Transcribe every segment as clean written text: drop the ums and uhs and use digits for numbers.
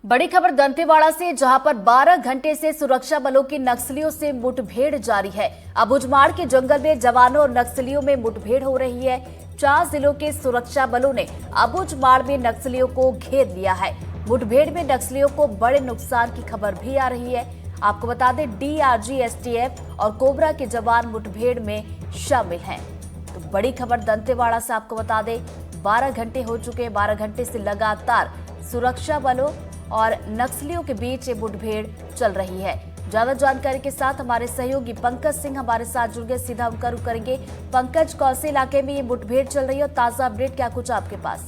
बड़ी खबर दंतेवाड़ा से, जहां पर 12 घंटे से सुरक्षा बलों की नक्सलियों से मुठभेड़ जारी है। अबुझमाड़ के जंगल में जवानों और नक्सलियों में मुठभेड़ हो रही है। 4 जिलों के सुरक्षा बलों ने अबुझमाड़ में नक्सलियों को घेर लिया है। मुठभेड़ में नक्सलियों को बड़े नुकसान की खबर भी आ रही है। आपको बता दें, डीआरजी, एसटीएफ और कोबरा के जवान मुठभेड़ में शामिल हैं। तो बड़ी खबर दंतेवाड़ा से आपको बता दें, 12 घंटे हो चुके हैं। 12 घंटे से लगातार सुरक्षा बलों और नक्सलियों के बीच ये मुठभेड़ चल रही है। ज्यादा जानकारी के साथ हमारे सहयोगी पंकज सिंह हमारे साथ जुड़ गए, सीधा उनका रुख करेंगे। पंकज, कौन से इलाके में ये मुठभेड़ चल रही है और ताजा अपडेट क्या कुछ आपके पास?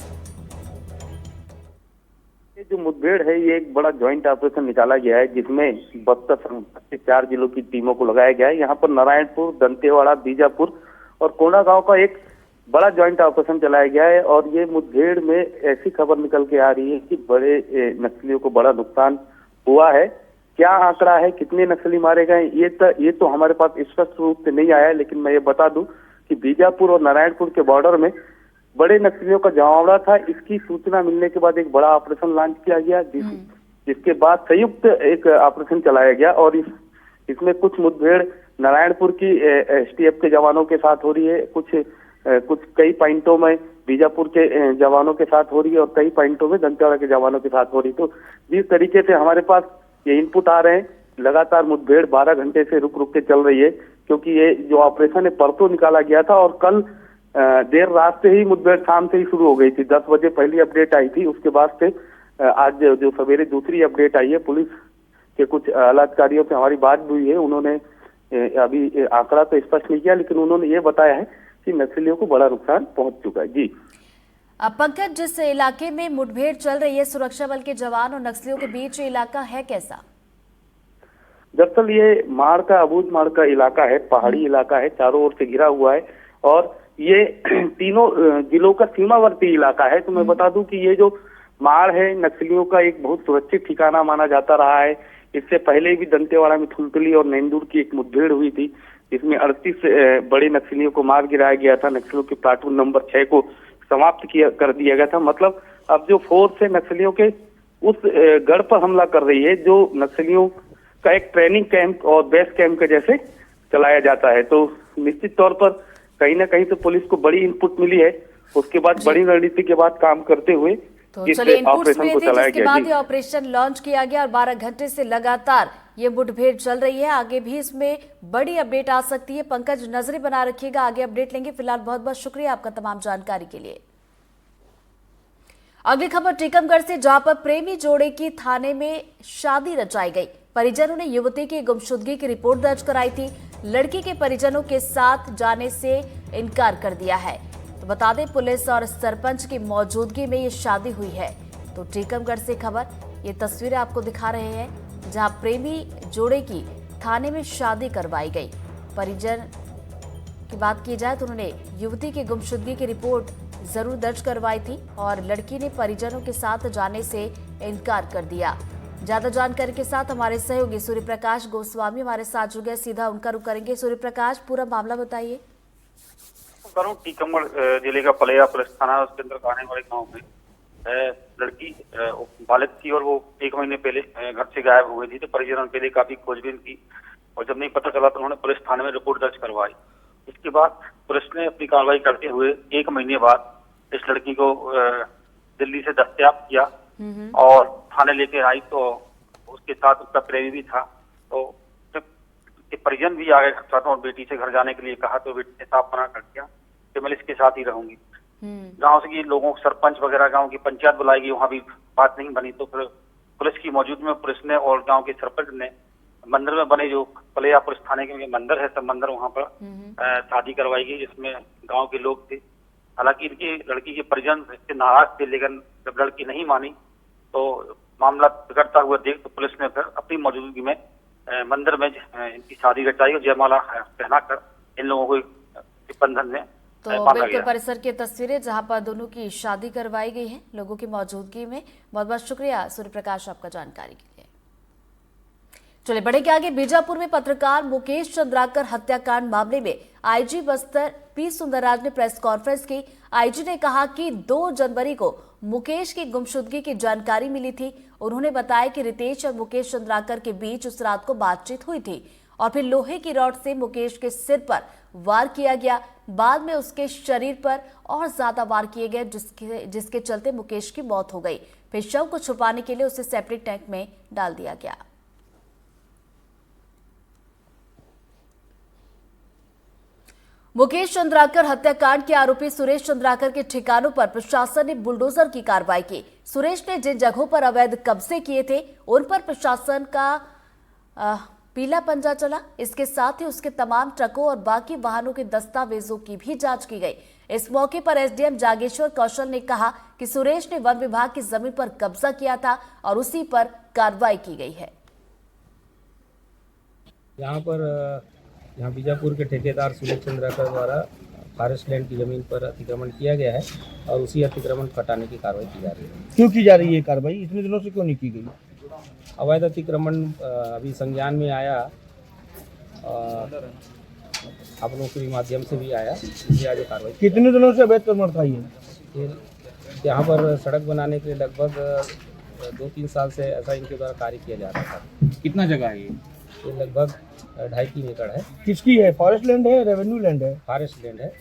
ये जो मुठभेड़ है, ये एक बड़ा ज्वाइंट ऑपरेशन निकाला गया है, जिसमें बस्तर संभाग के 4 जिलों की टीमों को लगाया गया है। यहाँ पर नारायणपुर, दंतेवाड़ा, बीजापुर और कोंडा गांव का एक बड़ा ज्वाइंट ऑपरेशन चलाया गया है। और ये मुठभेड़ में ऐसी खबर निकल के आ रही है कि बड़े नक्सलियों को बड़ा नुकसान हुआ है। क्या आंकड़ा है, कितने नक्सली मारे गए, ये तो हमारे पास स्पष्ट रूप से नहीं आया है। लेकिन मैं ये बता दूं कि बीजापुर और नारायणपुर के बॉर्डर में बड़े नक्सलियों का जमावड़ा था। इसकी सूचना मिलने के बाद एक बड़ा ऑपरेशन लॉन्च किया गया, जिसके बाद संयुक्त एक ऑपरेशन चलाया गया। और इसमें कुछ मुठभेड़ नारायणपुर की एसटीएफ के जवानों के साथ हो रही है, कुछ कई पॉइंटों में बीजापुर के जवानों के साथ हो रही है और कई पॉइंटों में दंतेवाड़ा के जवानों के साथ हो रही है। तो जिस तरीके से हमारे पास ये इनपुट आ रहे हैं, लगातार मुठभेड़ 12 घंटे से रुक रुक के चल रही है, क्योंकि ये जो ऑपरेशन है परसों निकाला गया था और कल देर रात से ही मुठभेड़ शाम से ही शुरू हो गई थी। 10 बजे पहली अपडेट आई थी, उसके बाद से आज जो सवेरे दूसरी अपडेट आई है। पुलिस के कुछ अधिकारियों से हमारी बात भी हुई है, उन्होंने अभी आंकड़ा तो स्पष्ट नहीं किया, लेकिन उन्होंने ये बताया है कि नक्सलियों को बड़ा नुकसान पहुंच चुका है। जी पंकज, जिस इलाके में मुठभेड़ चल रही है सुरक्षा बल के जवान और नक्सलियों के बीच, ये इलाका है कैसा? दरअसल ये माड़ का, अबूझमाड़ का इलाका है, पहाड़ी इलाका है, चारों ओर से घिरा हुआ है और ये तीनों जिलों का सीमावर्ती इलाका है। तो मैं बता दूं कि ये जो माड़ है, नक्सलियों का एक बहुत सुरक्षित ठिकाना माना जाता रहा है। इससे पहले भी दंतेवाड़ा में थुलथुली और नेंदुर की एक मुठभेड़ हुई थी, जिसमें 38 बड़े नक्सलियों को मार गिराया गया था। नक्सलियों के प्लाटून नंबर 6 को समाप्त कर दिया गया था। मतलब अब जो फोर्स है नक्सलियों के उस गढ़ पर हमला कर रही है, जो नक्सलियों का एक ट्रेनिंग कैंप और बेस कैंप के जैसे चलाया जाता है। तो निश्चित तौर पर कहीं ना कहीं तो पुलिस को बड़ी इनपुट मिली है, उसके बाद बड़ी रणनीति के बाद काम करते हुए तो चलिए इनपुट्स मिले थे, जिसके बाद ये ऑपरेशन लॉन्च किया गया और 12 घंटे से लगातार ये मुठभेड़ चल रही है। आगे भी इसमें बड़ी अपडेट आ सकती है। पंकज, नजरें बना रखिएगा, आगे अपडेट लेंगे। फिलहाल बहुत बहुत शुक्रिया आपका तमाम जानकारी के लिए। अगली खबर टीकमगढ़ से, जहां पर प्रेमी जोड़े की थाने में शादी रचाई गई। परिजनों ने युवती की गुमशुदगी की रिपोर्ट दर्ज कराई थी। लड़की के परिजनों के साथ जाने से इनकार कर दिया है। तो बता दें, पुलिस और सरपंच की मौजूदगी में ये शादी हुई है। तो टीकमगढ़ से खबर, ये तस्वीरें आपको दिखा रहे हैं, जहां प्रेमी जोड़े की थाने में शादी करवाई गई। परिजन की बात की जाए तो उन्होंने युवती की गुमशुदगी की रिपोर्ट जरूर दर्ज करवाई थी और लड़की ने परिजनों के साथ जाने से इनकार कर दिया। ज्यादा जानकारी के साथ हमारे सहयोगी सूर्य प्रकाश गोस्वामी हमारे साथ जुड़ गए, सीधा उनका रुख करेंगे। सूर्य प्रकाश, पूरा मामला बताइए। टीकमगढ़ जिले का पलेया पुलिस थाना, उसके अंदर आने वाले गांव में लड़की बालिग थी और वो 1 महीने पहले घर से गायब हो गई थी। तो परिजनों के लिए काफी खोजबीन की और जब नहीं पता चला तो उन्होंने पुलिस थाने में रिपोर्ट दर्ज करवाई। इसके बाद पुलिस ने अपनी कार्रवाई करते हुए 1 महीने बाद इस लड़की को दिल्ली से दस्तयाब किया और थाने लेके आई। तो उसके साथ उसका प्रेमी भी था। तो जब परिजन भी आ गए साथ और बेटी से घर जाने के लिए कहा, तो बेटी ने साफ मना कर दिया कि मैं इसके साथ ही रहूंगी। गांव से लोगों, सरपंच वगैरह, गांव की पंचायत बुलाई गई, वहां भी बात नहीं बनी। तो फिर पुलिस की मौजूदगी में पुलिस ने और गांव के सरपंच ने मंदिर में बने, जो पलेया पुलिस थाने के मंदिर है, सब मंदिर वहां पर शादी करवाई गई, जिसमें गांव के लोग थे। हालांकि इनकी लड़की के परिजन इससे नाराज थे, लेकिन जब लड़की नहीं मानी तो मामला बिगड़ता हुआ देख तो पुलिस ने फिर अपनी मौजूदगी में मंदिर में इनकी शादी रचाई और जयमाला पहनाकर इन लोगों को बंधन में तो बिल्कुल परिसर की तस्वीरें, जहां पर दोनों की शादी करवाई गई है लोगों की मौजूदगी में। बहुत बहुत शुक्रिया सूर्य प्रकाश आपका जानकारी के लिए। चले बढ़ेंगे आगे। बीजापुर में पत्रकार मुकेश चंद्राकर हत्याकांड मामले में आईजी बस्तर पी सुंदरराज ने प्रेस कॉन्फ्रेंस की। आईजी ने कहा कि 2 जनवरी को मुकेश की गुमशुदगी की जानकारी मिली थी उन्होंने बताया कि रितेश और मुकेश चंद्राकर के बीच उस रात को बातचीत हुई थी और फिर लोहे की रॉड से मुकेश के सिर पर वार किया गया। बाद में उसके शरीर पर और ज्यादा वार किए गए जिसके चलते मुकेश की मौत हो गई। फिर शव को छुपाने के लिए उसे सेप्टिक टैंक में डाल दिया गया। मुकेश चंद्राकर हत्याकांड के आरोपी सुरेश चंद्राकर के ठिकानों पर प्रशासन ने बुलडोजर की कार्रवाई की। सुरेश ने जिन जगहों पर अवैध कब्जे किए थे उन पर प्रशासन का पीला पंजा चला। इसके साथ ही उसके तमाम ट्रकों और बाकी वाहनों के दस्तावेजों की भी जांच की गई। इस मौके पर एसडीएम जागेश्वर कौशल ने कहा कि सुरेश ने वन विभाग की जमीन पर कब्जा किया था और उसी पर कार्रवाई की गई है। यहाँ बीजापुर के ठेकेदार सुरेश चंद्राकर द्वारा फॉरेस्ट लैंड की जमीन पर अतिक्रमण किया गया है और उसी अतिक्रमण को हटाने की कार्रवाई की जा रही है। क्यों की जा रही है कार्रवाई? इतने दिनों से क्यों नहीं की गई? अवैध अतिक्रमण अभी संज्ञान में आया, आप लोगों के माध्यम से भी आया, इसलिए आज कार्रवाई। कितने दिनों से अवैध अतिक्रमण था ये? यहाँ पर सड़क बनाने के लिए लगभग 2-3 साल से ऐसा इनके द्वारा कार्य किया जा रहा था। कितना जगह है ये लगभग 2.5-3 एकड़ है। किसकी है? फॉरेस्ट लैंड है, रेवेन्यू लैंड है? फॉरेस्ट लैंड है।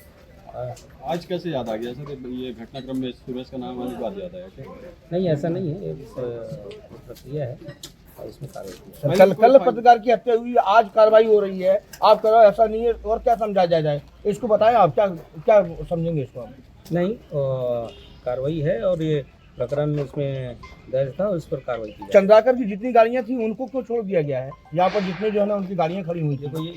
आज कैसे याद आ गया सर? ये घटनाक्रम में सुरेश का नाम वाली बात याद आया क्या? नहीं, ऐसा नहीं है, ये प्रक्रिया है और इसमें कार्रवाई की। कल पत्रकार की हत्या हुई, आज कार्रवाई हो रही है, आप कह रहे हो ऐसा नहीं है, और क्या समझा जाए? इसको बताएं आप, क्या समझेंगे इसको आप? नहीं, कार्रवाई है और ये प्रकरण उसमें दर्ज था और इस पर कार्रवाई की। चंद्राकर की जितनी गाड़ियां थी उनको क्यों छोड़ दिया गया है? यहाँ पर जितने जो है ना उनकी गाड़ियां खड़ी हुई थी। देखो, ये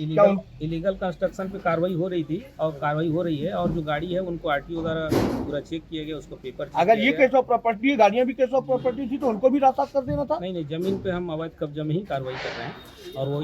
इलीगल कंस्ट्रक्शन पे कार्रवाई हो रही थी और कार्रवाई हो रही है और जो गाड़ी है उनको आरटीओ द्वारा पूरा चेक किया गया, उसको पेपर अगर ये केस ऑफ प्रॉपर्टी है, गाड़ियां भी केस ऑफ प्रॉपर्टी थी, तो उनको भी रास्ता कर देना था। नहीं, जमीन पे हम अवैध कब्जा में ही कार्रवाई कर रहे हैं और वो